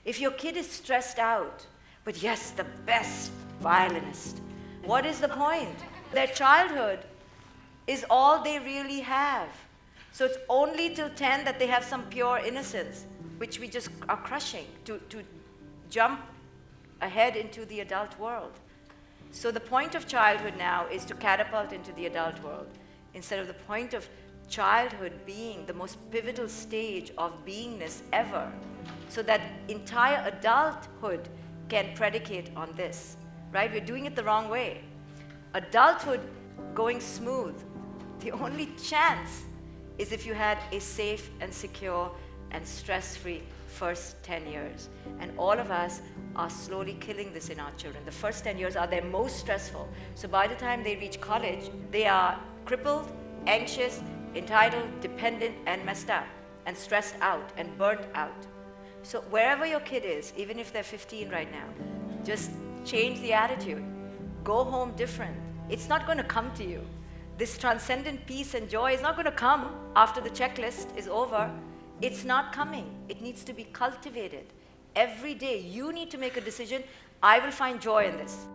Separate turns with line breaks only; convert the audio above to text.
If your kid is stressed out, but yes, the best violinist, what is the point? Their childhood is all they really have. So it's only till 10 that they have some pure innocence, which we just are crushing to jump ahead into the adult world. So the point of childhood now is to catapult into the adult world, instead of the point of childhood being the most pivotal stage of beingness ever, so that entire adulthood can predicate on this, right? We're doing it the wrong way. Adulthood going smooth, the only chance is if you had a safe and secure and stress-free first 10 years. And all of us are slowly killing this in our children. The first 10 years are their most stressful. So by the time they reach college, they are crippled, anxious, entitled, dependent, and messed up, and stressed out, and burnt out. So wherever your kid is, even if they're 15 right now, just change the attitude. Go home different. It's not going to come to you. This transcendent peace and joy is not going to come after the checklist is over. It's not coming. It needs to be cultivated. Every day, you need to make a decision. I will find joy in this.